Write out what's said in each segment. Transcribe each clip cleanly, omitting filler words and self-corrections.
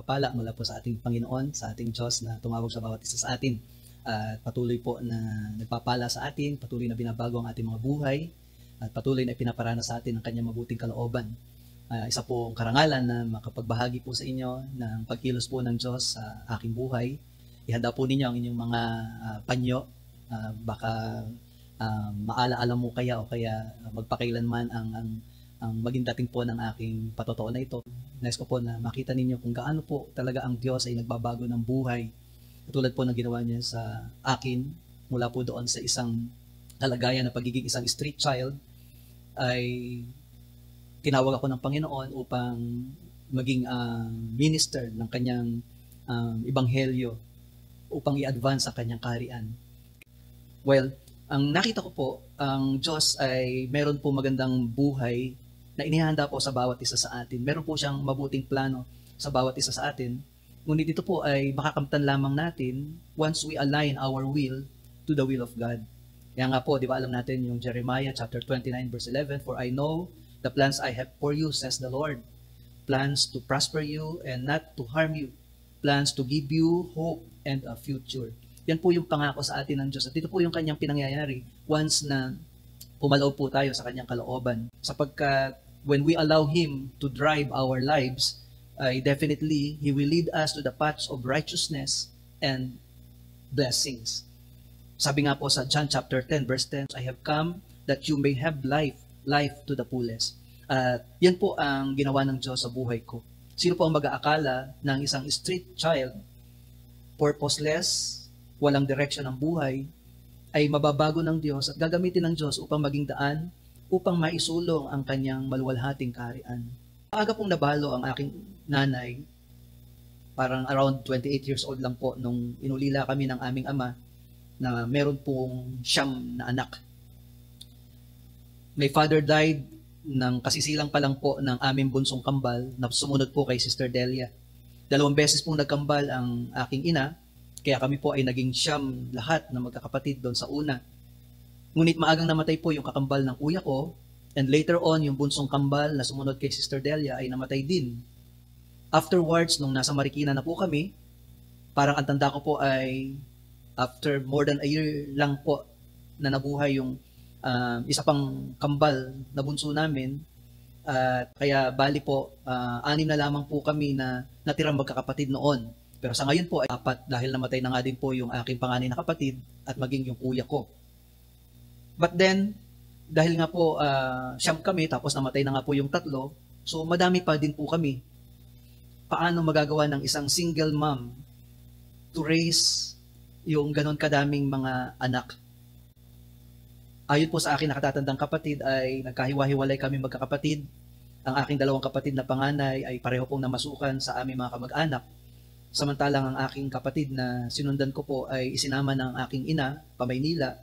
pagpapala mula po sa ating Panginoon, sa ating Diyos na tumawag sa bawat isa sa atin. At patuloy po na nagpapala sa atin, patuloy na binabago ang ating mga buhay, at patuloy na pinaparana sa atin ang kanyang mabuting kalooban. Isa pong karangalan na makapagbahagi po sa inyo ng pagkilos po ng Diyos sa aking buhay. Ihanda po ninyo ang inyong mga panyo, baka maalaala mo kaya o kaya magpakailanman ang maging dating po ng aking patotoo na ito. Nais ko po na makita ninyo kung gaano po talaga ang Diyos ay nagbabago ng buhay. Katulad po ng ginawa niya sa akin, mula po doon sa isang kalagayan na pagiging isang street child, ay tinawag ako ng Panginoon upang maging minister ng kanyang ebanghelyo upang i-advance ang kanyang kaharian. Well, ang nakita ko po, ang Diyos ay meron po magandang buhay na inihanda po sa bawat isa sa atin. Meron po siyang mabuting plano sa bawat isa sa atin. Ngunit ito po ay makakamtan lamang natin once we align our will to the will of God. Kaya nga po, di ba alam natin yung Jeremiah chapter 29 verse 11, "For I know the plans I have for you, says the Lord, plans to prosper you and not to harm you, plans to give you hope and a future." Yan po yung pangako sa atin ng Diyos. At ito po yung kanyang pinangyayari once na pumalaw po tayo sa kanyang kalooban. Sapagkat when we allow Him to drive our lives, definitely He will lead us to the paths of righteousness and blessings. Sabi nga po sa John chapter 10 verse 10, "I have come that you may have life to the fullest." At yan po ang ginawa ng Diyos sa buhay ko. Sino po ang mag-aakala ng isang street child, purposeless, walang direction ng buhay, ay mababago ng Diyos at gagamitin ng Diyos upang maging daan, upang maisulong ang kanyang maluwalhating kaharian. Maaga pong nabalo ang aking nanay, parang around 28 years old lang po, nung inulila kami ng aming ama na meron pong 9 na anak. My father died ng kasisilang pa lang po ng aming bunsong kambal na sumunod po kay Sister Delia. 2 beses pong nagkambal ang aking ina, kaya kami po ay naging 9 lahat na magkakapatid doon sa una. Ngunit maagang namatay po yung kakambal ng kuya ko, and later on, yung bunsong kambal na sumunod kay Sister Delia ay namatay din. Afterwards, nung nasa Marikina na po kami, parang ang tanda ko po ay after more than a year lang po na nabuhay yung isa pang kambal na bunso namin. Kaya bali po, 6 na lamang po kami na natirang magkakapatid noon. Pero sa ngayon po ay 4 dahil namatay na nga din po yung aking panganay na kapatid at maging yung kuya ko. But then, dahil nga po 9 kami, tapos namatay na nga po yung 3, so madami pa din po kami. Paano magagawa ng isang single mom to raise yung ganon kadaming mga anak? Ayon po sa akin nakatatandang kapatid ay nagkahiwa-hiwalay kami magkakapatid. Ang aking 2 kapatid na panganay ay pareho pong namasukan sa aming mga kamag-anak. Samantalang ang aking kapatid na sinundan ko po ay isinama ng aking ina pa Maynila,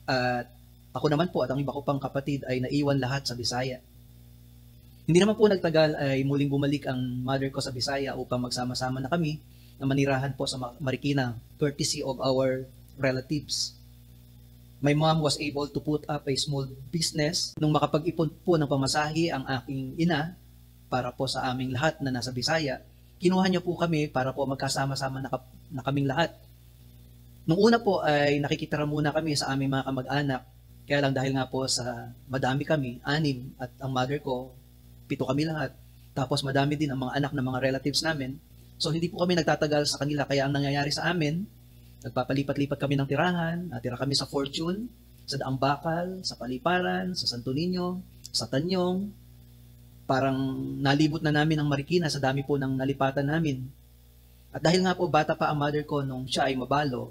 at ako naman po at ang iba ko pang kapatid ay naiwan lahat sa Bisaya. Hindi naman po nagtagal ay muling bumalik ang mother ko sa Bisaya upang magsama-sama na kami na manirahan po sa Marikina, courtesy of our relatives. My mom was able to put up a small business. Nung makapag-ipon po ng pamasahe ang aking ina para po sa aming lahat na nasa Bisaya, kinuha niya po kami para po magkasama-sama na kaming lahat. Nung una po ay nakikitira muna kami sa aming mga kamag-anak. Kaya lang dahil nga po sa madami kami, 6, at ang mother ko, 7 kami lahat. Tapos madami din ang mga anak ng mga relatives namin. So hindi po kami nagtatagal sa kanila. Kaya ang nangyayari sa amin, nagpapalipat-lipat kami ng tirahan. Natira kami sa Fortune, sa Daang Bakal, sa Paliparan, sa Santo Niño, sa Tanyong. Parang nalibot na namin ang Marikina sa dami po ng nalipatan namin. At dahil nga po bata pa ang mother ko nung siya ay mabalo,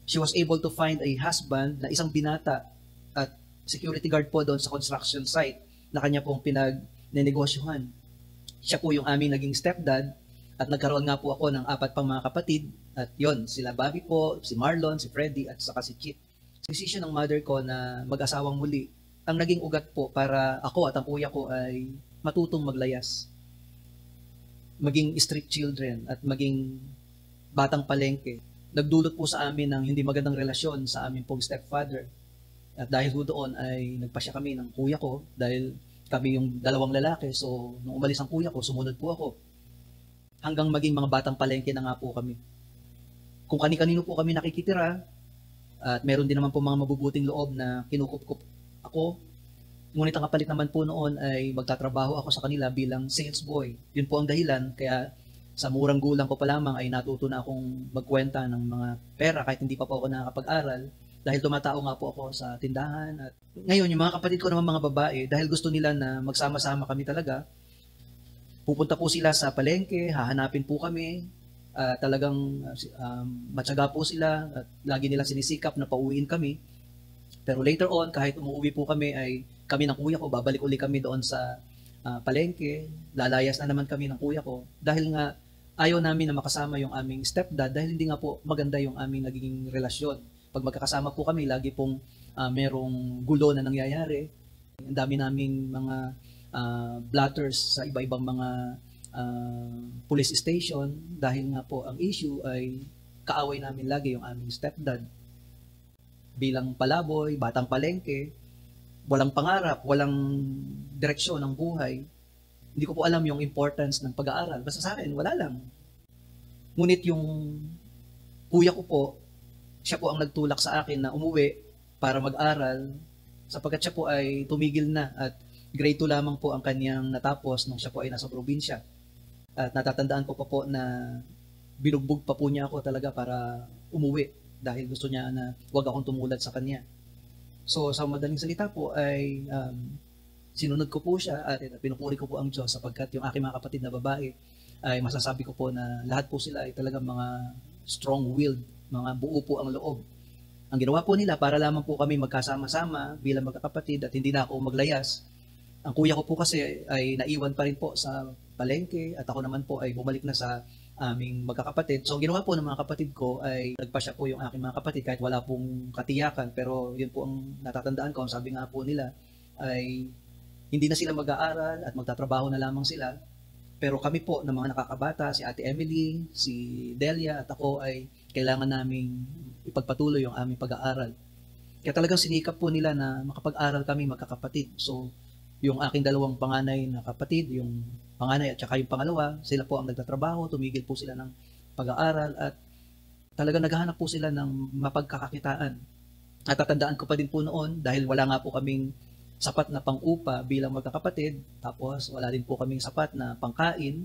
she was able to find a husband na isang binata at security guard po doon sa construction site na kanya pong pinagnenegosyohan. Siya po yung aming naging stepdad at nagkaroon nga po ako ng 4 pang mga kapatid, at yon, sila Bobby po, si Marlon, si Freddy at saka si Chip. Decision ng mother ko na mag-asawang muli ang naging ugat po para ako at ang kuya ko ay matutong maglayas, maging street children at maging batang palengke. Nagdulot po sa amin ng hindi magandang relasyon sa aming pong stepfather. At dahil doon ay nagpasya kami ng kuya ko dahil kami yung 2 lalaki. So, nung umalis ang kuya ko, sumunod po ako. hanggang maging mga batang palengke na nga po kami. Kung kani-kanino po kami nakikitira, at meron din naman po mga mabubuting loob na kinukup ako. Ngunit ang kapalit naman po noon ay magtatrabaho ako sa kanila bilang sales boy. Yun po ang dahilan kaya sa murang gulang ko pa lamang ay natuto na akong magkwenta ng mga pera kahit hindi pa po ako nakakapag-aral dahil tumatao nga po ako sa tindahan. At ngayon, yung mga kapatid ko naman mga babae, dahil gusto nila na magsama-sama kami talaga, pupunta po sila sa palengke, hahanapin po kami, talagang matyaga po sila at lagi nila sinisikap na pauwiin kami. Pero later on, kahit umuwi po kami ay kami ng kuya ko, babalik uli kami doon sa palengke, lalayas na naman kami ng kuya ko dahil nga ayaw namin na makasama yung aming stepdad dahil hindi nga po maganda yung aming naging relasyon. Pag magkakasama po kami, lagi pong merong gulo na nangyayari. Ang dami naming mga blatters sa iba-ibang mga police station dahil nga po ang issue ay kaaway namin lagi yung aming stepdad. Bilang palaboy, batang palengke, walang pangarap, walang direksyon ng buhay. Hindi ko po alam yung importance ng pag-aaral. Basta sa akin, wala lang. Ngunit yung kuya ko po, siya po ang nagtulak sa akin na umuwi para mag-aral sapagkat siya po ay tumigil na at grade 2 lamang po ang kanyang natapos nung siya po ay nasa probinsya. At natatandaan ko pa po na binugbog pa po niya ako talaga para umuwi dahil gusto niya na huwag akong tumulad sa kanya. So sa madaling salita po ay sinunod ko po siya at pinupuri ko po ang Diyos sapagkat yung aking mga kapatid na babae ay masasabi ko po na lahat po sila ay talagang mga strong-willed, mga buo po ang loob. Ang ginawa po nila para lamang po kami magkasama-sama bilang magkakapatid at hindi na ako maglayas. Ang kuya ko po kasi ay naiwan pa rin po sa palengke at ako naman po ay bumalik na sa aming magkakapatid. So ang ginawa po ng mga kapatid ko ay nagpasya po yung aking mga kapatid kahit wala pong katiyakan pero yun po ang natatandaan ko. Sabi nga po nila ay hindi na sila mag-aaral at magtatrabaho na lamang sila. Pero kami po ng mga nakakabata, si Ate Emily, si Delia at ako ay kailangan naming ipagpatuloy yung aming pag-aaral. Kaya talagang sinikap po nila na makapag-aral kami magkakapatid. So yung aking dalawang panganay na kapatid, yung panganay at saka yung pangalawa, sila po ang nagtatrabaho, tumigil po sila ng pag-aaral at talagang naghahanap po sila ng mapagkakakitaan. At tatandaan ko pa din po noon dahil wala nga po kaming sapat na pang-upa bilang magkakapatid, tapos wala din po kaming sapat na pangkain.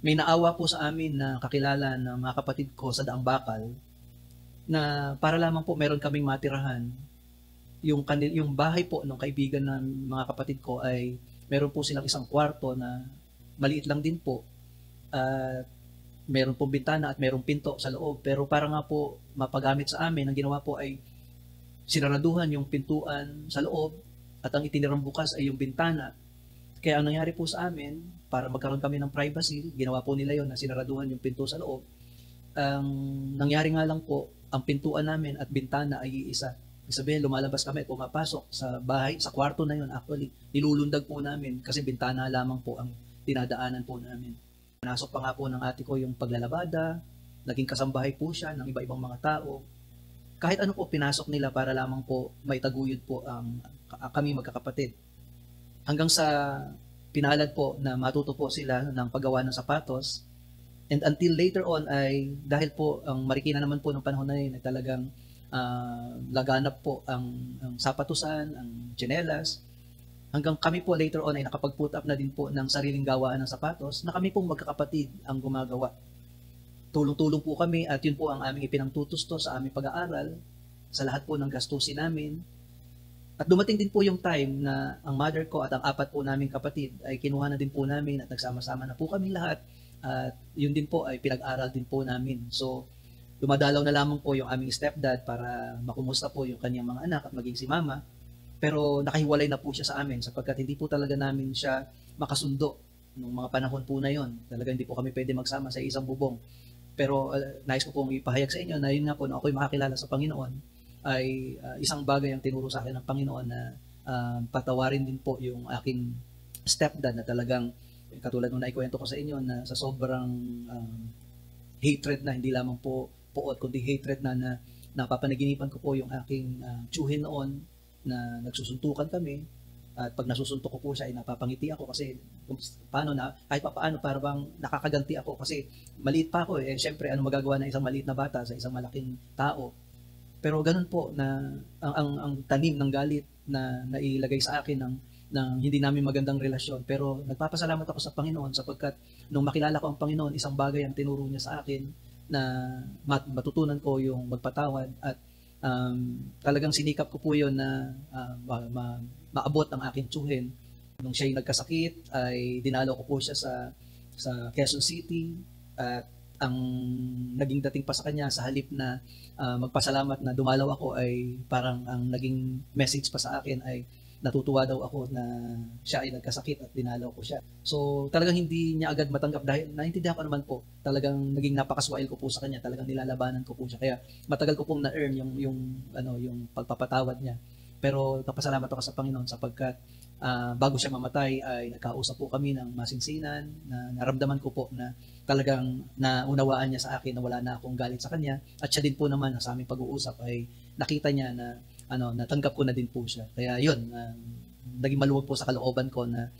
May naawa po sa amin na kakilala ng mga kapatid ko sa Daang Bakal na para lamang po meron kaming matirahan. Yung bahay po ng kaibigan ng mga kapatid ko ay meron po silang isang kwarto na maliit lang din po. At meron pong bintana at merong pinto sa loob. Pero para nga po mapagamit sa amin, ang ginawa po ay sinaraduhan yung pintuan sa loob at ang itinirang bukas ay yung bintana. Kaya ang nangyari po sa amin, para magkaroon kami ng privacy, ginawa po nila yon na sinaraduhan yung pinto sa loob. Ang nangyari nga lang po, ang pintuan namin at bintana ay iisa. Ibig sabihin, lumalabas kami, pumapasok sa bahay, sa kwarto na yon actually. Nilulundag po namin kasi bintana lamang po ang dinadaanan po namin. Pinasok pa nga po ng ate ko yung paglalabada, naging kasambahay po siya ng iba-ibang mga tao. Kahit ano po pinasok nila para lamang po maitaguyod po ang kami magkakapatid. Hanggang sa pinalad po na matuto po sila ng paggawa ng sapatos. And until later on ay dahil po ang Marikina naman po ng panahon na yun ay talagang laganap po ang sapatusan, ang tsinelas. Hanggang kami po later on ay nakapag-put up na din po ng sariling gawaan ng sapatos na kami pong magkakapatid ang gumagawa. Tulong-tulong po kami at yun po ang aming ipinangtutusto sa aming pag-aaral, sa lahat po ng gastusin namin. At dumating din po yung time na ang mother ko at ang apat po naming kapatid ay kinuha na din po namin at nagsama-sama na po kami lahat. At yun din po ay pinag-aral din po namin. So, dumadalaw na lamang po yung aming stepdad para makumusta po yung kanyang mga anak at maging si mama. Pero nakahiwalay na po siya sa amin sapagkat hindi po talaga namin siya makasundo nung mga panahon po na yon. Talaga hindi po kami pwede magsama sa isang bubong. Pero nais ko pong ipahayag sa inyo na yun nga po, na ako'y makakilala sa Panginoon, ay isang bagay ang tinuro sa akin ng Panginoon na patawarin din po yung aking stepdad na talagang, katulad nung naikwento ko sa inyo, na sa sobrang hatred na, hindi lamang po puot, kundi hatred na napapanaginipan ko po yung aking tsuhin noon na nagsusuntukan kami. At pag nasusuntok ko po siya, ay napapangiti ako kasi kung paano na, kahit paano para bang nakakaganti ako kasi maliit pa ako eh. Siyempre, ano magagawa ng isang maliit na bata sa isang malaking tao? Pero ganun po na ang tanim ng galit na nailagay sa akin ng hindi namin magandang relasyon. Pero nagpapasalamat ako sa Panginoon sapagkat nung makilala ko ang Panginoon, isang bagay ang tinuro niya sa akin na matutunan ko yung magpatawad at talagang sinikap ko po yun na maabot ang aking tsuhin. Nung siya'y nagkasakit, ay dinalo ko po siya sa Quezon City at ang naging dating pa sa kanya sa halip na magpasalamat na dumalaw ako ay parang ang naging message pa sa akin ay natutuwa daw ako na siya ay nagkasakit at dinalaw ko siya. So talagang hindi niya agad matanggap dahil naintindihan ko naman po, talagang naging napakaswail ko po sa kanya, talagang nilalabanan ko po siya. Kaya matagal ko pong na-earn yung pagpapatawad niya. Pero napasalamat ako sa Panginoon sapagkat bago siya mamatay ay nagkausap po kami ng masinsinan na naramdaman ko po na talagang naunawaan niya sa akin na wala na akong galit sa kanya at siya din po naman sa aming pag-uusap ay nakita niya na natanggap ko na din po siya. Kaya yun, naging maluwag po sa kalooban ko na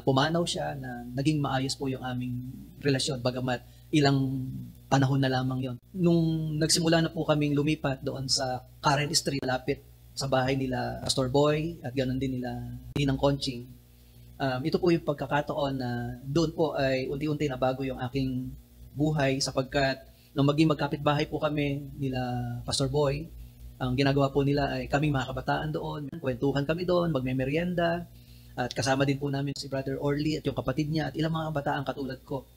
pumanaw siya, na naging maayos po yung aming relasyon bagamat ilang panahon na lamang yon. Nung nagsimula na po kaming lumipat doon sa Karen Street, malapit sa bahay nila Pastor Boy at ganoon din nila Ninang Conching. Ito po yung pagkakataon na doon po ay unti-unti na bago yung aking buhay sapagkat nung maging magkapit-bahay po kami nila Pastor Boy, ang ginagawa po nila ay kaming mga kabataan doon, kwentuhan kami doon, magmemeryenda, at kasama din po namin si Brother Orly at yung kapatid niya at ilang mga kabataan katulad ko.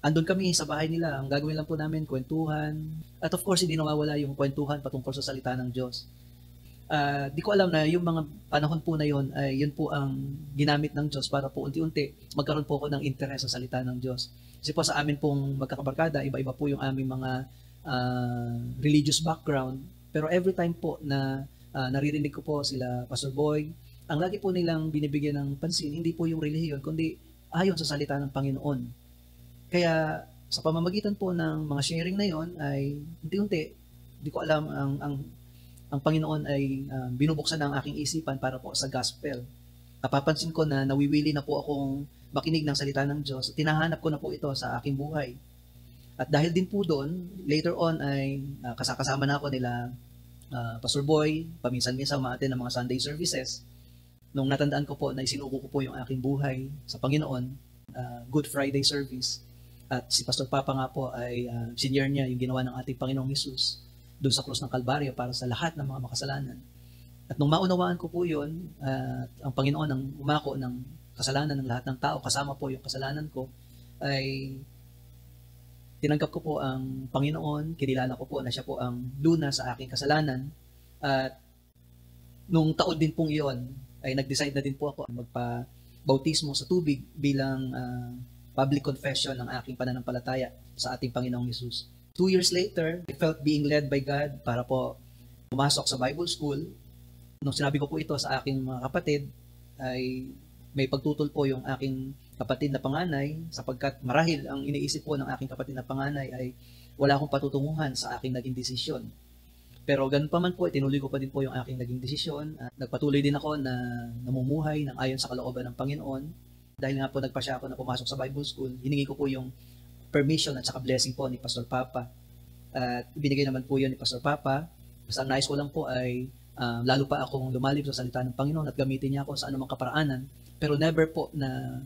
Andun kami sa bahay nila, ang gagawin lang po namin, kwentuhan, at of course hindi nawawala yung kwentuhan patungkol sa salita ng Diyos. Di ko alam na yung mga panahon po na yon ay yun po ang ginamit ng Diyos para po unti-unti magkaroon po ako ng interes sa salita ng Diyos. Kasi po sa amin pong magkakabarkada, iba-iba po yung aming mga religious background. Pero every time po na naririnig ko po sila Pastor Boy, ang lagi po nilang binibigyan ng pansin, hindi po yung relihiyon, kundi ayon sa salita ng Panginoon. Kaya sa pamamagitan po ng mga sharing na yon ay unti-unti, di ko alam, ang Panginoon ay binubuksan ng aking isipan para po sa gospel. Napapansin ko na nawiwili na po akong makinig ng salita ng Diyos. Tinahanap ko na po ito sa aking buhay. At dahil din po doon, later on ay kasama na ako nila Pastor Boy, paminsan-minsan umaattend ng mga Sunday services. Nung natandaan ko po na isinuko ko po yung aking buhay sa Panginoon, Good Friday service, at si Pastor Papa nga po ay senior niya yung ginawa ng ating Panginoong Hesus doon sa krus ng Kalbaryo para sa lahat ng mga makasalanan. At nung maunawaan ko po yun, ang Panginoon ang umako ng kasalanan ng lahat ng tao, kasama po yung kasalanan ko, ay tinanggap ko po ang Panginoon, kinilala ko po na siya po ang luna sa aking kasalanan. At nung taon din pong iyon, ay nag-decide na din po ako magpa-bautismo sa tubig bilang public confession ng aking pananampalataya sa ating Panginoong Hesus. 2 years later, I felt being led by God para po pumasok sa Bible school. Nung sinabi ko po ito sa aking mga kapatid, ay may pagtutol po yung aking kapatid na panganay sapagkat marahil ang iniisip po ng aking kapatid na panganay ay wala akong patutunguhan sa aking naging desisyon. Pero ganun pa man po, tinuloy ko pa din po yung aking naging desisyon. At nagpatuloy din ako na namumuhay ng ayon sa kalooban ng Panginoon. Dahil nga po nagpasya ako na pumasok sa Bible school, hiningi ko po yung permission at saka blessing po ni Pastor Papa. At binigay naman po yun ni Pastor Papa. Basta ang nais ko lang po ay lalo pa akong lumalim sa salita ng Panginoon at gamitin niya ako sa anumang kaparaanan. Pero never po na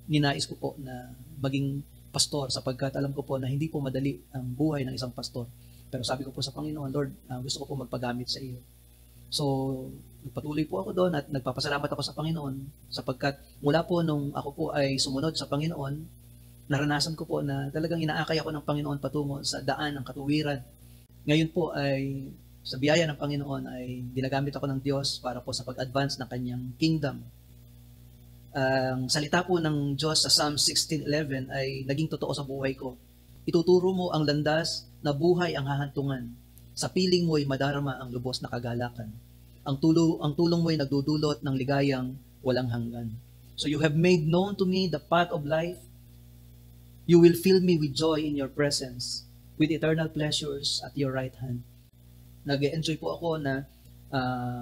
ninais ko po na maging pastor sapagkat alam ko po na hindi po madali ang buhay ng isang pastor. Pero sabi ko po sa Panginoon, Lord, gusto ko po magpagamit sa iyo. So, nagpatuloy po ako doon at nagpapasalamat ako sa Panginoon sapagkat mula po nung ako po ay sumunod sa Panginoon, naranasan ko po na talagang inaakay ako ng Panginoon patungo sa daan ng katuwiran. Ngayon po ay sa biyaya ng Panginoon ay ginagamit ako ng Diyos para po sa pag-advance ng kanyang kingdom. Ang salita po ng Diyos sa Psalm 16:11 ay naging totoo sa buhay ko. Ituturo mo ang landas na buhay ang hahantungan. Sa piling mo'y madarama ang lubos na kagalakan. Ang tulong mo'y nagdudulot ng ligayang walang hanggan. So you have made known to me the path of life. You will fill me with joy in your presence, with eternal pleasures at your right hand. Nag-enjoy po ako na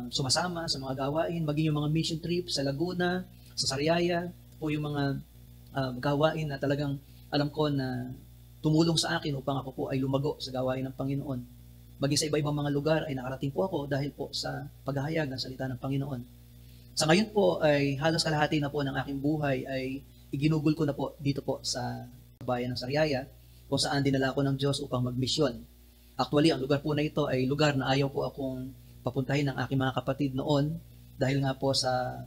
sumasama sa mga gawain, maging yung mga mission trip sa Laguna, sa Sariaya, po yung mga gawain na talagang alam ko na tumulong sa akin upang ako po ay lumago sa gawain ng Panginoon. Maging sa iba-ibang mga lugar ay nakarating po ako dahil po sa paghahayag ng salita ng Panginoon. Sa ngayon po ay halos kalahati na po ng aking buhay ay iginugol ko na po dito po sa bayan ng Sariaya, kung saan dinala ako ng Diyos upang magmisyon. Actually, ang lugar po na ito ay lugar na ayaw po akong papuntahin ng aking mga kapatid noon dahil nga po sa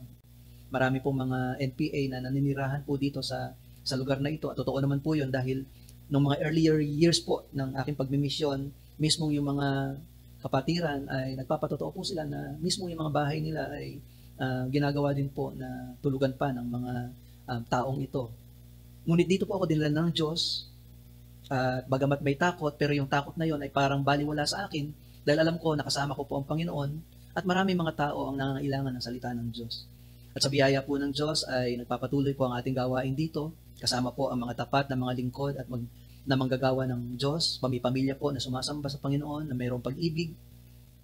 marami pong mga NPA na naninirahan po dito sa lugar na ito. At totoo naman po yun dahil nung mga earlier years po ng aking pagmimisyon, mismong yung mga kapatiran ay nagpapatotoo po sila na mismong yung mga bahay nila ay ginagawa din po na tulugan pa ng mga taong ito. Ngunit dito po ako dinala ng Diyos, bagamat may takot, pero yung takot na yon ay parang baliwala sa akin dahil alam ko nakasama ko po ang Panginoon at marami mga tao ang nangangailangan ng salita ng Diyos. At sa biyaya po ng Diyos ay nagpapatuloy po ang ating gawain dito, kasama po ang mga tapat na mga lingkod at na manggagawa ng Diyos, pamilya po na sumasamba sa Panginoon, na mayroong pag-ibig.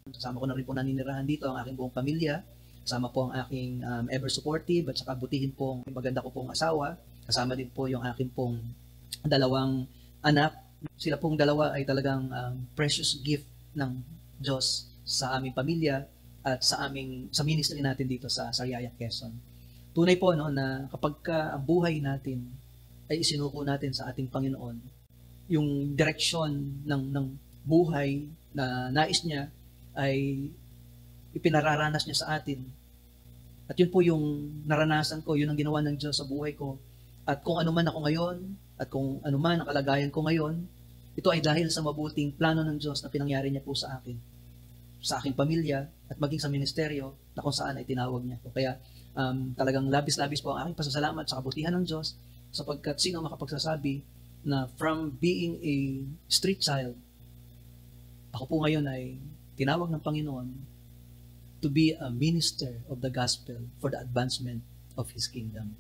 Kasama ko na rin po naninirahan dito ang aking buong pamilya, kasama po ang aking ever supportive at saka butihin pong maganda ko pong asawa, kasama din po yung aking pong dalawang anak. Sila pong dalawa ay talagang precious gift ng Diyos sa aming pamilya at sa ministry natin dito sa Sariaya, Quezon. Tunay po na kapag ang buhay natin ay isinuko natin sa ating Panginoon, yung direksyon ng buhay na nais niya ay ipinararanas niya sa atin. At yun po yung naranasan ko, yun ang ginawa ng Diyos sa buhay ko. At kung ano man ako ngayon, at kung ano man ang kalagayan ko ngayon, ito ay dahil sa mabuting plano ng Diyos na pinangyari niya po sa akin, sa aking pamilya, at maging sa ministeryo na kung saan ay tinawag niya po. Kaya talagang labis-labis po ang aking pasasalamat sa kabutihan ng Diyos, sapagkat sino makapagsasabi na from being a street child, ako po ngayon ay tinawag ng Panginoon to be a minister of the gospel for the advancement of His kingdom.